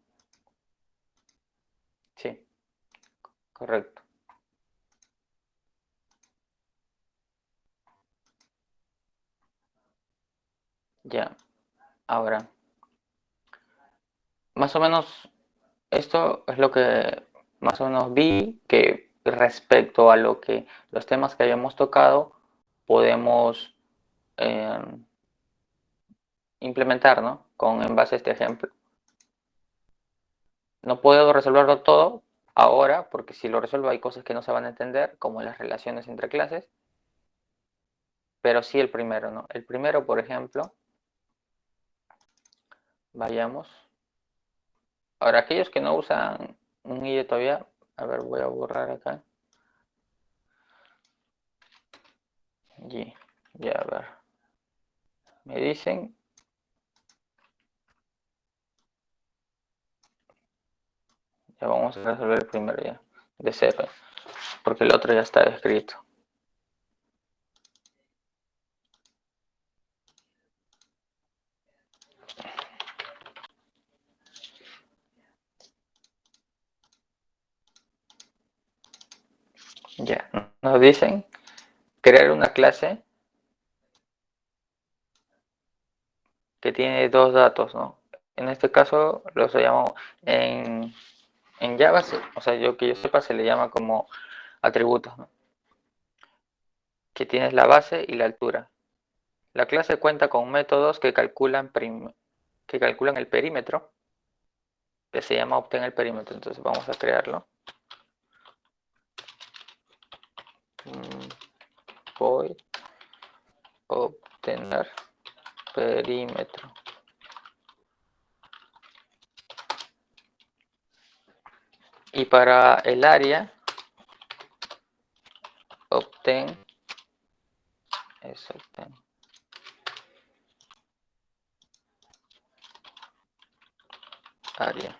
Sí, correcto. Ya, ahora, más o menos esto es lo que más o menos vi que respecto a lo que los temas que habíamos tocado podemos eh, implementar, ¿no? En base a este ejemplo. No puedo resolverlo todo ahora porque si lo resuelvo hay cosas que no se van a entender, como las relaciones entre clases, pero sí el primero, ¿no? El primero, por ejemplo, vayamos. Ahora, aquellos que no usan un IDE todavía, a ver, voy a borrar acá. Y ya, a ver. Me dicen. Ya vamos a resolver el primero ya, de cero, porque el otro ya está escrito. Ya, nos dicen crear una clase que tiene dos datos, ¿no? En este caso los llamamos en Java, o sea, que yo sepa, se le llama como atributos, ¿no? Que tienes la base y la altura. La clase cuenta con métodos que calculan el perímetro, que se llama obtener el perímetro. Entonces vamos a crearlo. Voy a obtener perímetro. Y para el área, obtén área.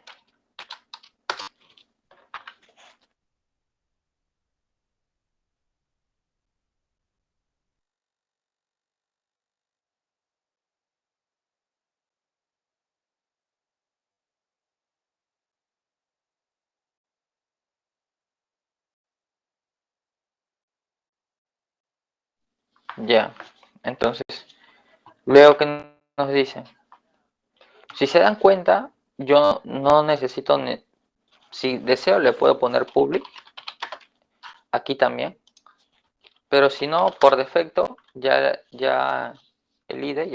Ya, entonces veo que nos dicen. Si se dan cuenta, yo no necesito, si deseo le puedo poner public, aquí también, pero si no, por defecto, ya el IDE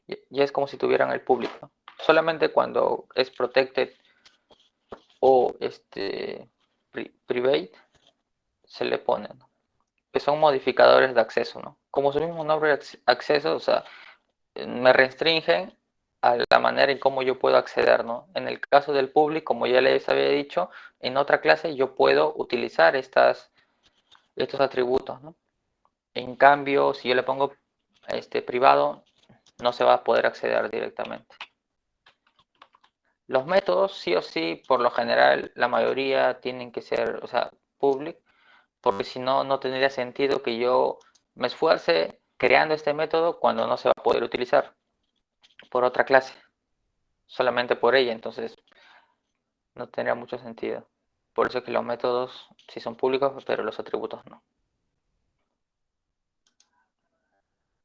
ya es como si tuvieran el público, ¿no? Solamente cuando es protected o private se le pone, ¿no? Que son modificadores de acceso, ¿no? Como su mismo nombre, acceso, o sea, me restringen a la manera en cómo yo puedo acceder, ¿no? En el caso del public, como ya les había dicho, en otra clase yo puedo utilizar estos atributos, ¿no? En cambio, si yo le pongo privado, no se va a poder acceder directamente. Los métodos, sí o sí, por lo general, la mayoría tienen que ser, o sea, public, porque si no, no tendría sentido que yo me esfuerce creando este método cuando no se va a poder utilizar por otra clase, solamente por ella, entonces no tendría mucho sentido. Por eso es que los métodos sí son públicos, pero los atributos no.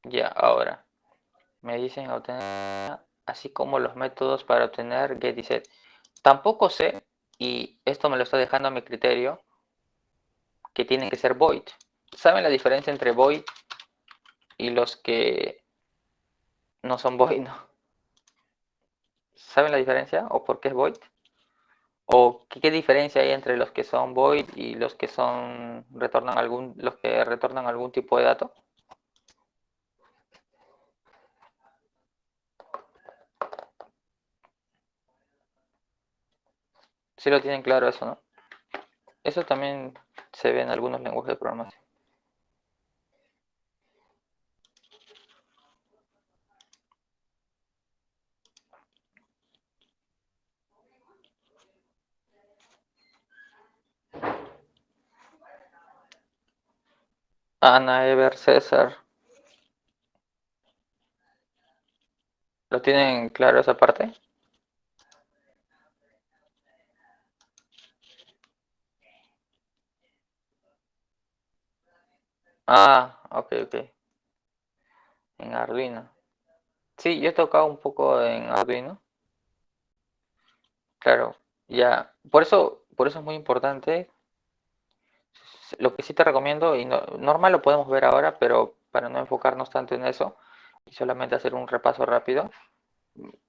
Ya, ahora, me dicen obtener, así como los métodos para obtener get y set. Tampoco sé, y esto me lo está dejando a mi criterio, que tienen que ser void. ¿Saben la diferencia entre void y los que no son void, no? ¿Saben la diferencia o por qué es void? ¿O qué diferencia hay entre los que son void y los que retornan algún tipo de dato? Sí lo tienen claro eso, ¿no? Eso también se ve en algunos lenguajes de programación. Ana, Ever, César, ¿lo tienen claro esa parte? Ah, ok, ok. En Arduino. Sí, yo he tocado un poco en Arduino. Claro, ya. Por eso es muy importante. Lo que sí te recomiendo, y normal lo podemos ver ahora, pero para no enfocarnos tanto en eso, y solamente hacer un repaso rápido,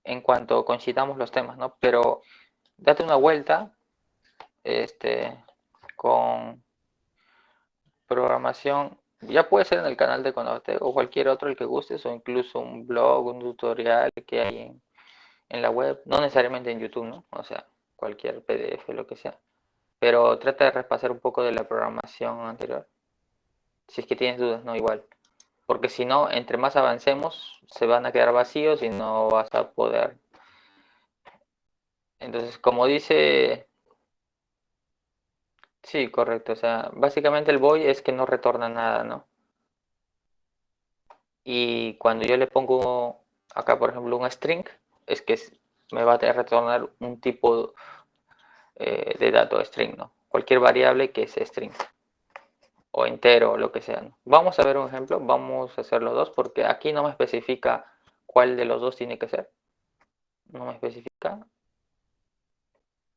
en cuanto coincidamos los temas, ¿no? Pero date una vuelta, con programación, ya puede ser en el canal de Conocte o cualquier otro el que gustes, o incluso un blog, un tutorial que hay en la web, no necesariamente en YouTube, ¿no? O sea, cualquier PDF, lo que sea. Pero trata de repasar un poco de la programación anterior. Si es que tienes dudas, no igual. Porque si no, entre más avancemos, se van a quedar vacíos y no vas a poder. Entonces, como dice, sí, correcto. O sea, básicamente el void es que no retorna nada, ¿no? Y cuando yo le pongo acá, por ejemplo, un string, es que me va a retornar un tipo de dato string, ¿no? Cualquier variable que es string o entero o lo que sea, ¿no? Vamos a ver un ejemplo, vamos a hacer los dos porque aquí no me especifica cuál de los dos tiene que ser, no me especifica,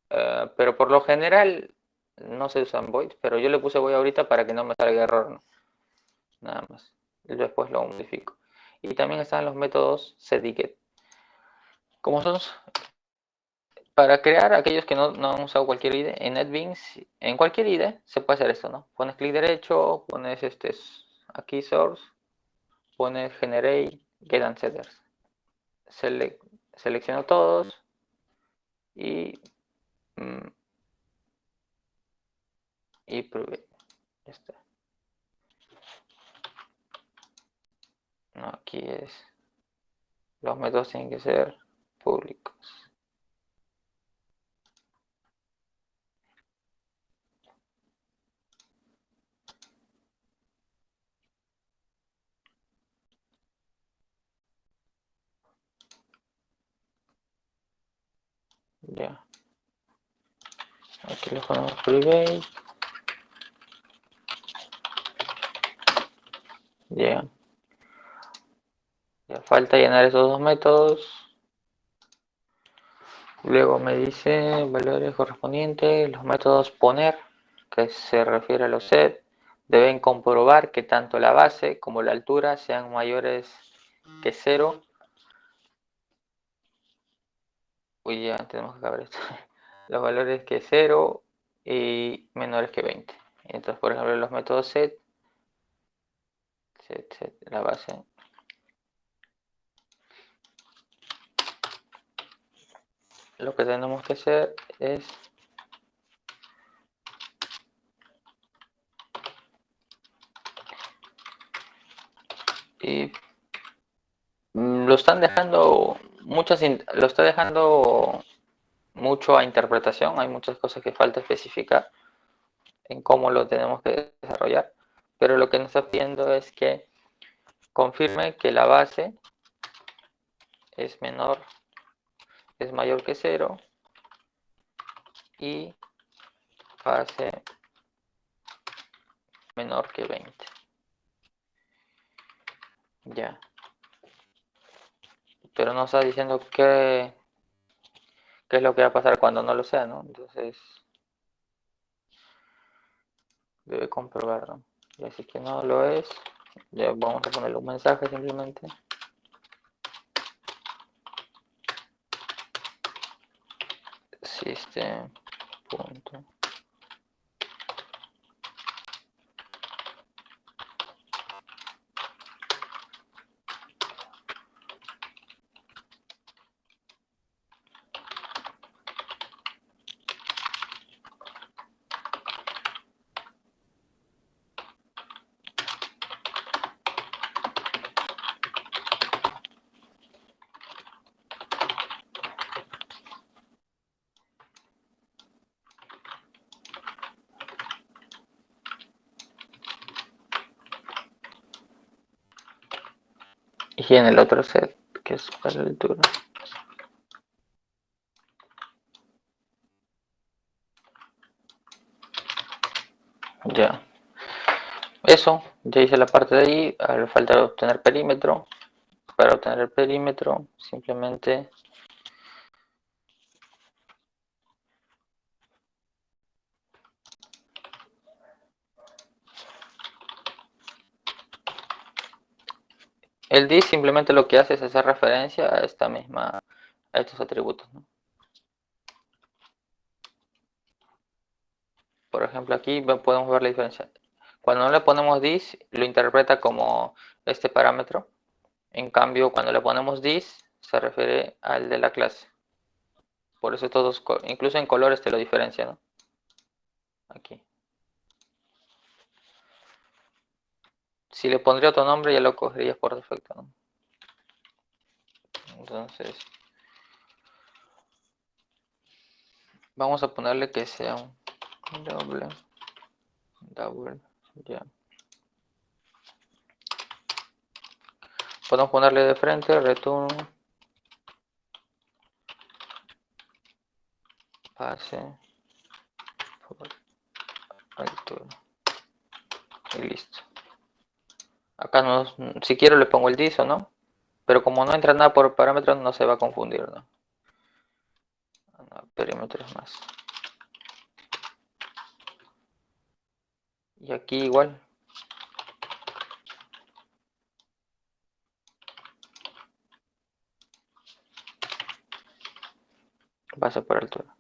pero por lo general no se usan void, pero yo le puse void ahorita para que no me salga error, ¿no? Nada más, y después lo modifico. Y también están los métodos setIget. Como son para crear aquellos que no han usado cualquier IDE, en NetBeans, en cualquier IDE se puede hacer esto, ¿no? Pones clic derecho, pones aquí source, pones generate, get and setters. Selecciono todos y, mm, y pruebe. Ya está. No, aquí los métodos tienen que ser públicos. Ya. Aquí lo ponemos private. Ya. Ya falta llenar esos dos métodos. Luego me dice valores correspondientes, los métodos poner, que se refiere a los set, deben comprobar que tanto la base como la altura sean mayores que 0 Uy, ya tenemos que acabar esto. Los valores que 0 y menores que 20. Entonces, por ejemplo, los métodos set, la base. Lo que tenemos que hacer es y lo están dejando lo está dejando mucho a interpretación. Hay muchas cosas que falta especificar en cómo lo tenemos que desarrollar, pero lo que nos está pidiendo es que confirme que la base es mayor que 0 y base menor que 20. Ya, pero no está diciendo qué es lo que va a pasar cuando no lo sea, ¿no? Entonces debe comprobarlo. Y así que no lo es, ya vamos a ponerle un mensaje simplemente. System. Punto. Y en el otro set, que es para la lectura. Ya. Eso, ya hice la parte de ahí. Ahora falta obtener perímetro. Para obtener el perímetro, simplemente el dis simplemente lo que hace es hacer referencia a a estos atributos, ¿no? Por ejemplo, aquí podemos ver la diferencia. Cuando no le ponemos dis, lo interpreta como este parámetro. En cambio, cuando le ponemos this, se refiere al de la clase. Por eso todos, incluso en colores te lo diferencia, ¿no? Aquí. Si le pondría otro nombre, ya lo cogerías por defecto, ¿no? Entonces, vamos a ponerle que sea un double, ya. Podemos ponerle de frente return pase por altura y listo. Acá no, si quiero le pongo el dis o no, pero como no entra nada por parámetros no se va a confundir, ¿no? No, perímetros más. Y aquí igual. Base por altura.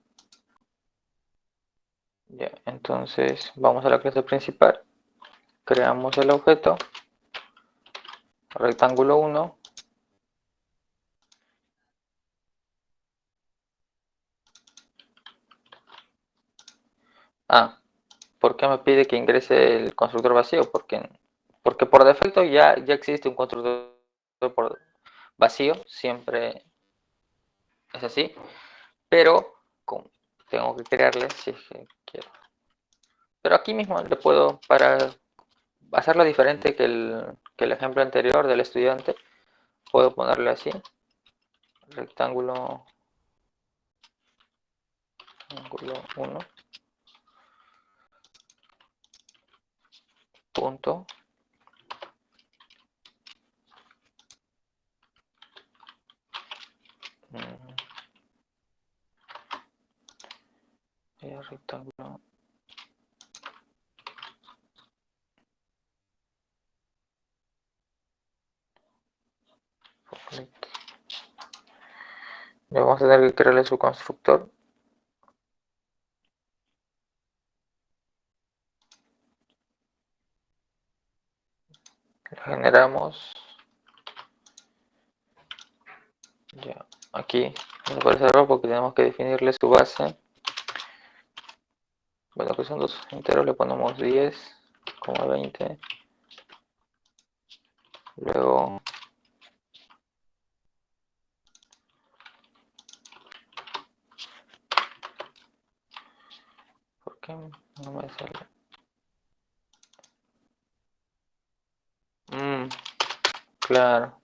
Ya, entonces vamos a la clase principal. Creamos el objeto rectángulo 1. Ah, ¿por qué me pide que ingrese el constructor vacío? Porque por defecto ya existe un constructor vacío, siempre es así, pero tengo que crearle si es que quiero. Pero aquí mismo le puedo, para hacerlo diferente que el ejemplo anterior del estudiante, puedo ponerle así, rectángulo 1, punto, rectángulo. Le vamos a tener que crearle su constructor. Lo generamos. Ya, aquí no aparece error porque tenemos que definirle su base. Bueno, que son dos enteros, le ponemos 10,20. Luego ¿por qué no me sale? Claro.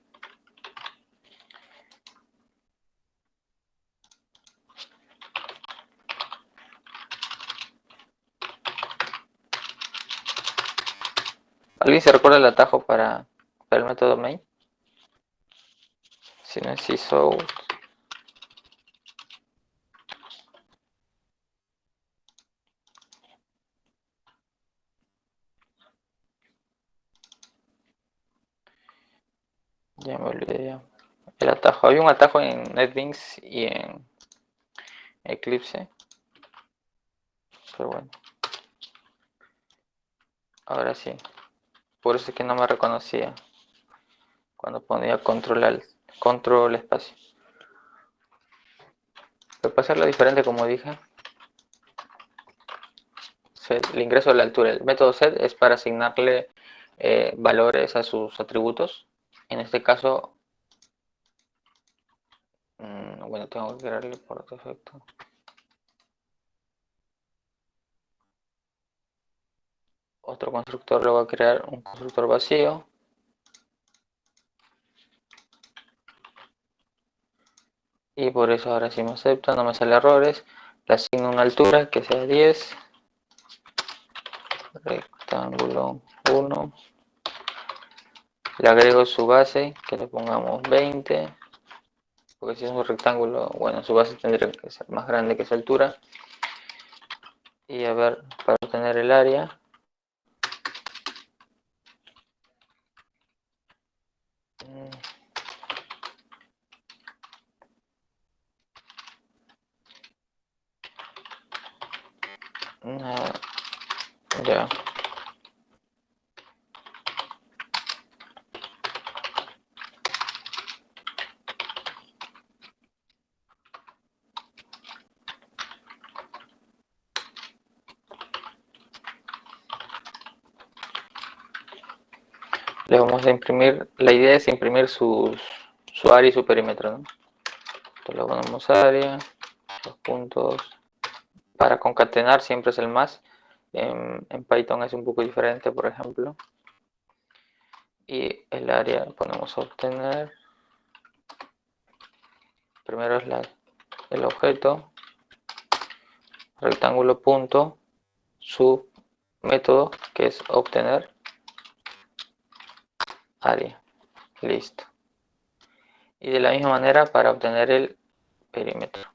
¿Alguien se recuerda el atajo para el método main? Si no es sysout. Ya me olvidé ya. El atajo. Había un atajo en NetBeans y en Eclipse. Pero bueno. Ahora sí. Por eso es que no me reconocía cuando ponía control espacio. Para pasarlo diferente, como dije, set, le ingreso a la altura. El método set es para asignarle valores a sus atributos. En este caso, bueno, tengo que crearle por defecto. Otro constructor, le voy a crear un constructor vacío. Y por eso ahora sí me acepta, no me sale errores. Le asigno una altura que sea 10. Rectángulo 1. Le agrego su base, que le pongamos 20. Porque si es un rectángulo, bueno, su base tendría que ser más grande que esa altura. Y a ver, para obtener el área. Ya. Le vamos a imprimir, la idea es imprimir su área y su perímetro, ¿no? Entonces le ponemos área, los puntos. Para concatenar siempre es el más. En Python es un poco diferente, por ejemplo. Y el área ponemos obtener. Primero es el objeto, rectángulo punto, su método, que es obtener área. Listo. Y de la misma manera para obtener el perímetro.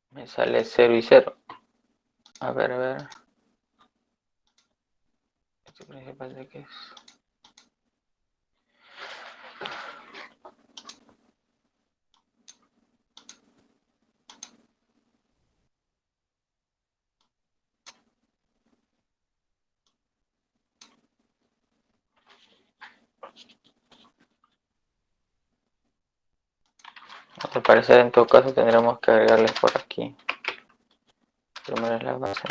Me sale 0 y 0. A ver, a ver. ¿Esto principal de qué es? Al parecer, en todo caso, tendremos que agregarles por aquí. Primero es la base.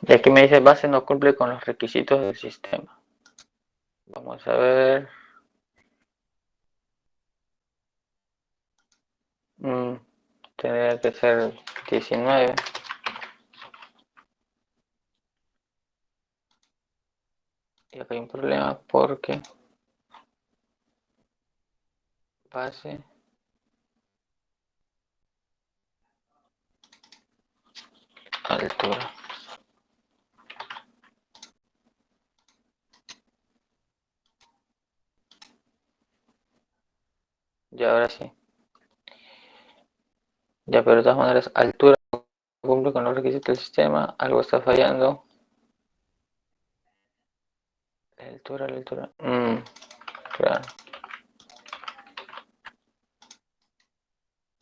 Y aquí me dice base no cumple con los requisitos del sistema. Vamos a ver. Tendría que ser 19. Y acá hay un problema porque base altura. Y ahora sí. Ya, pero de todas maneras, altura cumple con los requisitos del sistema. Algo está fallando. La altura. Claro.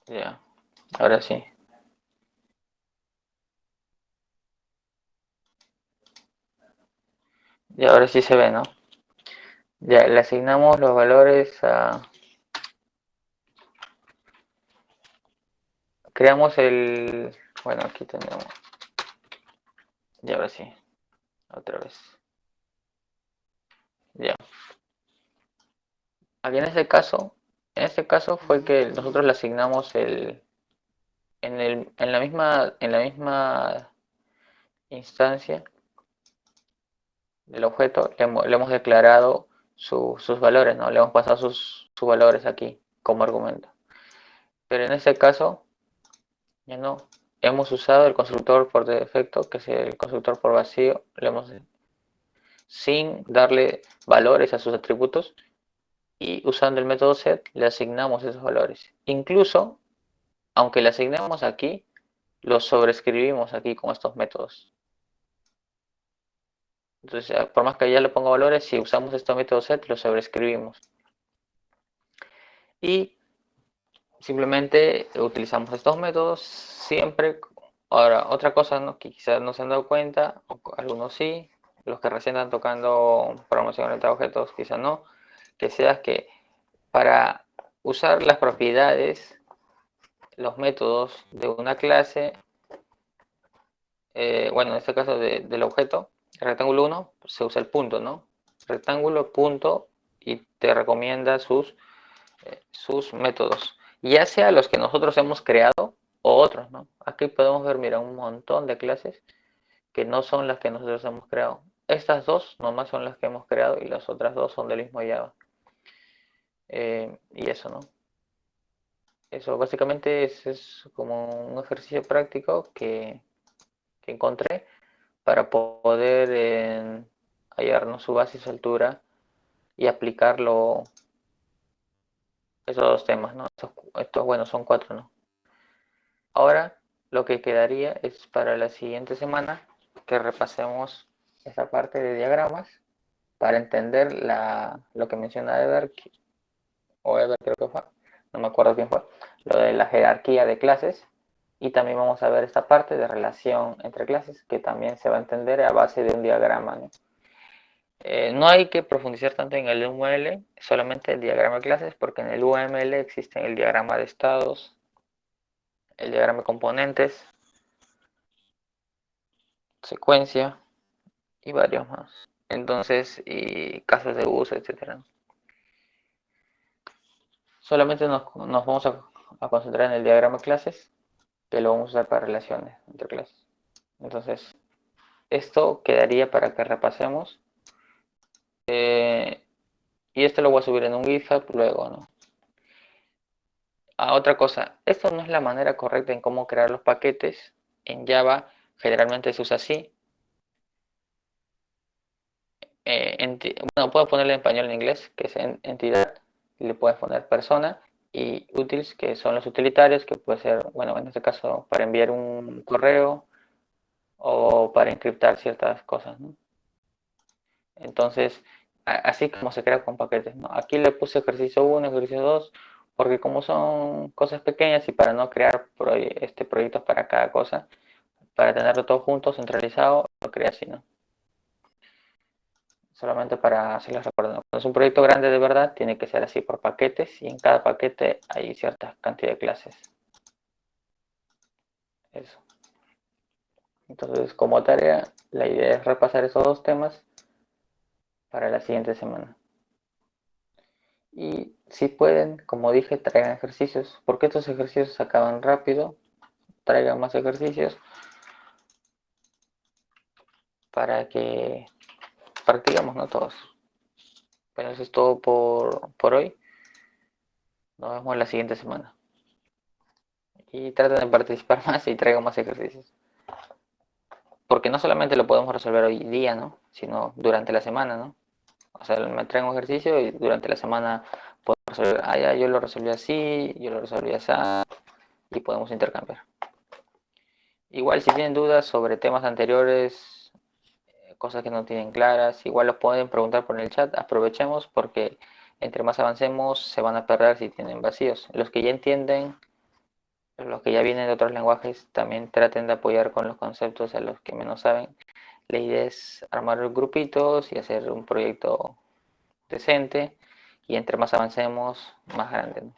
Ya. Ahora sí. Y ahora sí se ve, ¿no? Ya, le asignamos los valores a... Creamos el... Bueno, aquí tenemos... Y ahora sí. Otra vez. Ya. Aquí en este caso fue que nosotros le asignamos el... en la misma instancia del objeto le hemos declarado sus valores, ¿no? Le hemos pasado sus valores aquí como argumento. Pero en este caso, ya no. Hemos usado el constructor por defecto, que es el constructor por vacío, sin darle valores a sus atributos, y usando el método set le asignamos esos valores. Incluso, aunque le asignemos aquí, los sobrescribimos aquí con estos métodos. Entonces, por más que ya le ponga valores, si usamos este método set, los sobrescribimos. Y simplemente utilizamos estos métodos siempre. Ahora, otra cosa, ¿no?, que quizás no se han dado cuenta, algunos sí, los que recién están tocando programación orientada a objetos quizás no, que sea que para usar las propiedades, los métodos de una clase, bueno, en este caso del objeto, el rectángulo 1, se usa el punto, ¿no? Rectángulo, punto, y te recomienda sus métodos, ya sea los que nosotros hemos creado o otros, ¿no? Aquí podemos ver, mira, un montón de clases que no son las que nosotros hemos creado. Estas dos nomás son las que hemos creado y las otras dos son del mismo Java. Y eso, ¿no? Eso básicamente es como un ejercicio práctico que encontré para poder hallarnos su base y su altura y aplicarlo, esos dos temas, ¿no? Estos, bueno, son 4, ¿no? Ahora lo que quedaría es para la siguiente semana que repasemos esta parte de diagramas para entender lo que menciona Ever, o Ever creo que fue, no me acuerdo quién fue, lo de la jerarquía de clases, y también vamos a ver esta parte de relación entre clases que también se va a entender a base de un diagrama, ¿no? No hay que profundizar tanto en el UML, solamente el diagrama de clases, porque en el UML existe el diagrama de estados, el diagrama de componentes, secuencia y varios más. Entonces, y casos de uso, etcétera. Solamente nos vamos a concentrar en el diagrama de clases, que lo vamos a usar para relaciones entre clases. Entonces, esto quedaría para que repasemos. Y esto lo voy a subir en un GitHub luego, ¿no? Otra cosa, esto no es la manera correcta en cómo crear los paquetes. En Java generalmente se usa así. Bueno, puedo ponerle en español en inglés, que es entidad, y le puedes poner persona, y utils, que son los utilitarios, que puede ser, bueno, en este caso para enviar un correo o para encriptar ciertas cosas, ¿no? Entonces, así como se crea con paquetes, ¿no? Aquí le puse ejercicio 1, ejercicio 2, porque como son cosas pequeñas y para no crear proyectos para cada cosa, para tenerlo todo junto, centralizado, lo creé así, ¿no? Solamente para hacerles recuerdo. Cuando es un proyecto grande de verdad, tiene que ser así por paquetes, y en cada paquete hay cierta cantidad de clases. Eso. Entonces, como tarea, la idea es repasar esos dos temas para la siguiente semana. Y si pueden, como dije, traigan ejercicios, porque estos ejercicios se acaban rápido. Traigan más ejercicios para que practicamos, ¿no? Todos. Bueno, eso es todo por hoy. Nos vemos la siguiente semana. Y traten de participar más y traigan más ejercicios. Porque no solamente lo podemos resolver hoy día, ¿no? Sino durante la semana, ¿no? O sea, me traigo un ejercicio y durante la semana puedo resolver, ya, yo lo resolví así, yo lo resolví así, y podemos intercambiar. Igual si tienen dudas sobre temas anteriores, cosas que no tienen claras, igual lo pueden preguntar por el chat, aprovechemos porque entre más avancemos se van a perder si tienen vacíos. Los que ya entienden, los que ya vienen de otros lenguajes, también traten de apoyar con los conceptos a los que menos saben. La idea es armar grupitos y hacer un proyecto decente y entre más avancemos, más grande, ¿no?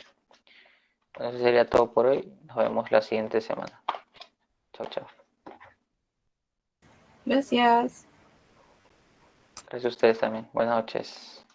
Bueno, eso sería todo por hoy. Nos vemos la siguiente semana. Chao, chao. Gracias. Gracias a ustedes también. Buenas noches.